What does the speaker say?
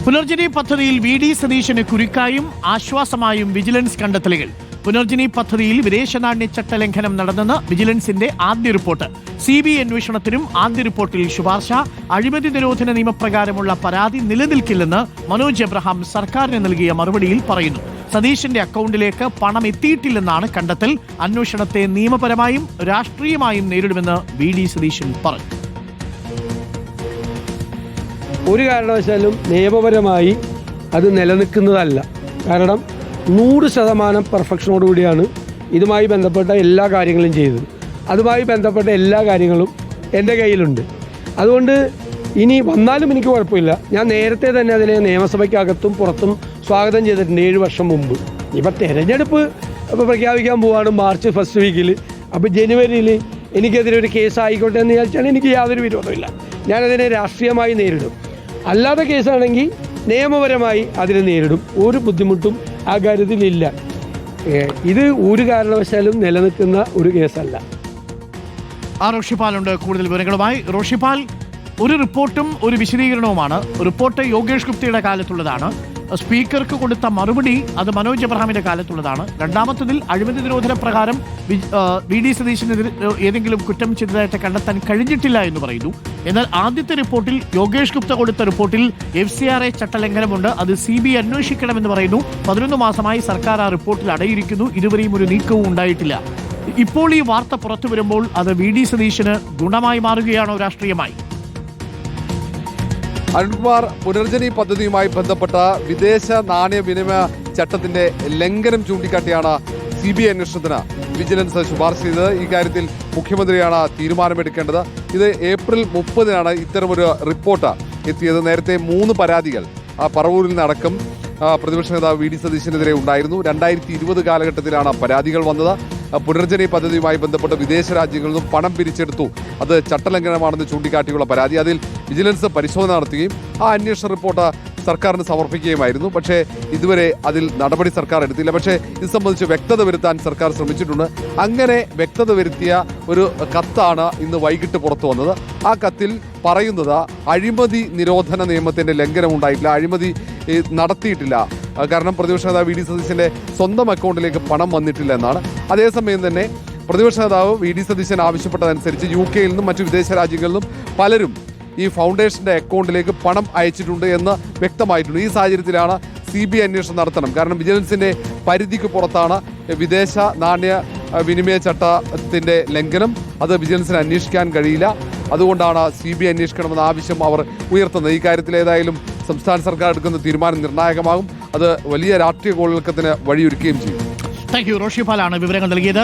പുനർജനി പദ്ധതിയിൽ വി.ഡി. സതീശന് കുരുക്കായും ആശ്വാസമായും വിജിലൻസ് കണ്ടെത്തലുകൾ. പുനർജനി പദ്ധതിയിൽ വിദേശ നാണ്യ ചട്ടലംഘനം നടന്നെന്ന് വിജിലൻസിന്റെ ആദ്യ റിപ്പോർട്ട്. CBI അന്വേഷണത്തിനും ആദ്യ റിപ്പോർട്ടിൽ ശുപാർശ. അഴിമതി നിരോധന നിയമപ്രകാരമുള്ള പരാതി നിലനിൽക്കില്ലെന്ന് മനോജ് എബ്രഹാം സർക്കാരിന് നൽകിയ മറുപടിയിൽ പറയുന്നു. സതീശന്റെ അക്കൗണ്ടിലേക്ക് പണം എത്തിയിട്ടില്ലെന്നാണ് കണ്ടെത്തൽ. അന്വേഷണത്തെ നിയമപരമായും രാഷ്ട്രീയമായും നേരിടുമെന്ന് വി.ഡി. സതീശൻ പറഞ്ഞു. ഒരു കാരണവശാലും നിയമപരമായി അത് നിലനിൽക്കുന്നതല്ല. കാരണം 100% പെർഫെക്ഷനോടുകൂടിയാണ് ഇതുമായി ബന്ധപ്പെട്ട എല്ലാ കാര്യങ്ങളും ചെയ്തത്. അതുമായി ബന്ധപ്പെട്ട എല്ലാ കാര്യങ്ങളും എൻ്റെ കയ്യിലുണ്ട്. അതുകൊണ്ട് ഇനി വന്നാലും എനിക്ക് കുഴപ്പമില്ല. ഞാൻ നേരത്തെ തന്നെ അതിനെ നിയമസഭയ്ക്കകത്തും പുറത്തും സ്വാഗതം ചെയ്തിട്ടുണ്ട് 7 വർഷം മുമ്പ്. ഇപ്പം തെരഞ്ഞെടുപ്പ് പ്രഖ്യാപിക്കാൻ പോവാണ് മാർച്ച് ഫസ്റ്റ് വീക്കിൽ. അപ്പോൾ ജനുവരിയിൽ എനിക്കെതിരെ ഒരു കേസ് ആയിക്കോട്ടെ എന്ന് വിചാരിച്ചാൽ എനിക്ക് യാതൊരു വിരോധമില്ല. ഞാനതിനെ രാഷ്ട്രീയമായി നേരിടും. അല്ലാതെ കേസാണെങ്കിൽ നിയമപരമായി അതിനെ നേരിടും. ഒരു ബുദ്ധിമുട്ടും ആ കാര്യത്തിലില്ല. ഇത് ഒരു കാരണവശാലും നിലനിൽക്കുന്ന ഒരു കേസല്ല. റോഷിപാലുണ്ട് കൂടുതൽ വിവരങ്ങളുമായി. റോഷിപാൽ, ഒരു റിപ്പോർട്ടും ഒരു വിശദീകരണവുമാണ്. റിപ്പോർട്ട് യോഗേഷ് ഗുപ്തയുടെ കാലത്തുള്ളതാണ്. സ്പീക്കർക്ക് കൊടുത്ത മറുപടി അത് മനോജ് എബ്രഹാമിന്റെ കാലത്തുള്ളതാണ്. രണ്ടാമത്തതിൽ അഴിമതി നിരോധന പ്രകാരം വി.ഡി. സതീശനെതിരെ ഏതെങ്കിലും കുറ്റം ചെയ്തതായിട്ട് കണ്ടെത്താൻ കഴിഞ്ഞിട്ടില്ല എന്ന് പറയുന്നു. എന്നാൽ ആദ്യത്തെ റിപ്പോർട്ടിൽ യോഗേഷ് ഗുപ്ത കൊടുത്ത റിപ്പോർട്ടിൽ FCRA ചട്ടലംഘനമുണ്ട്, അത് CBI അന്വേഷിക്കണമെന്ന് പറയുന്നു. 11 മാസമായി സർക്കാർ ആ റിപ്പോർട്ടിൽ അടയിരിക്കുന്നു. ഇതുവരെയും ഒരു നീക്കവും ഉണ്ടായിട്ടില്ല. ഇപ്പോൾ ഈ വാർത്ത പുറത്തു വരുമ്പോൾ അത് വി.ഡി. സതീശന് ഗുണമായി മാറുകയാണോ രാഷ്ട്രീയമായി? അരുൺകുമാർ, പുനർജനി പദ്ധതിയുമായി ബന്ധപ്പെട്ട വിദേശ നാണയ വിനിമയ ചട്ടത്തിന്റെ ലംഘനം ചൂണ്ടിക്കാട്ടിയാണ് CBI അന്വേഷണത്തിന് വിജിലൻസ് ശുപാർശ ചെയ്തത്. ഈ കാര്യത്തിൽ മുഖ്യമന്ത്രിയാണ് തീരുമാനമെടുക്കേണ്ടത്. ഇത് ഏപ്രിൽ 30-നാണ് ഇത്തരമൊരു റിപ്പോർട്ട് എത്തിയത്. നേരത്തെ 3 പരാതികൾ പറവൂരിൽ നിന്നടക്കം പ്രതിപക്ഷ നേതാവ് വി.ഡി. സതീശനെതിരെ ഉണ്ടായിരുന്നു. 2020 കാലഘട്ടത്തിലാണ് പരാതികൾ വന്നത്. പുനർജനി പദ്ധതിയുമായി ബന്ധപ്പെട്ട് വിദേശ രാജ്യങ്ങളിൽ നിന്നും പണം പിരിച്ചെടുത്തു, അത് ചട്ടലംഘനമാണെന്ന് ചൂണ്ടിക്കാട്ടിയുള്ള പരാതി. അതിൽ വിജിലൻസ് പരിശോധന നടത്തുകയും ആ അന്വേഷണ റിപ്പോർട്ട് സർക്കാരിന് സമർപ്പിക്കുകയുമായിരുന്നു. പക്ഷേ ഇതുവരെ അതിൽ നടപടി സർക്കാർ എടുത്തില്ല. പക്ഷേ ഇത് സംബന്ധിച്ച് വ്യക്തത വരുത്താൻ സർക്കാർ ശ്രമിച്ചിട്ടുണ്ട്. അങ്ങനെ വ്യക്തത വരുത്തിയ ഒരു കത്താണ് ഇന്ന് വൈകിട്ട് പുറത്തു വന്നത്. ആ കത്തിൽ പറയുന്നത് അഴിമതി നിരോധന നിയമത്തിന്റെ ലംഘനം ഉണ്ടായിട്ടില്ല, അഴിമതി നടത്തിയിട്ടില്ല. കാരണം പ്രതിപക്ഷ നേതാവ് വി.ഡി. സതീശന്റെ സ്വന്തം അക്കൗണ്ടിലേക്ക് പണം വന്നിട്ടില്ല എന്നാണ്. അതേസമയം തന്നെ പ്രതിപക്ഷ നേതാവ് വി.ഡി. സതീശൻ ആവശ്യപ്പെട്ടതനുസരിച്ച് UK-യിൽ നിന്നും മറ്റു വിദേശ രാജ്യങ്ങളിൽ നിന്നും പലരും ഈ ഫൗണ്ടേഷന്റെ അക്കൗണ്ടിലേക്ക് പണം അയച്ചിട്ടുണ്ട് എന്ന് വ്യക്തമായിട്ടുണ്ട്. ഈ സാഹചര്യത്തിലാണ് CBI അന്വേഷണം നടത്തണം. കാരണം വിജിലൻസിന്റെ പരിധിക്ക് പുറത്താണ് വിദേശ നാണ്യ വിനിമയ ചട്ടത്തിന്റെ ലംഘനം. അത് വിജിലൻസിന് അന്വേഷിക്കാൻ കഴിയില്ല. അതുകൊണ്ടാണ് CBI അന്വേഷിക്കണമെന്ന ആവശ്യം അവർ ഉയർത്തുന്നത്. ഈ കാര്യത്തിൽ ഏതായാലും സംസ്ഥാന സർക്കാർ എടുക്കുന്ന തീരുമാനം നിർണായകമാകും. അത് വലിയ രാഷ്ട്രീയ കോളിളക്കത്തിന് വഴിയൊരുക്കുകയും ചെയ്യും. Thank you. റോഷിപാലാണ് വിവരങ്ങൾ നൽകിയത്.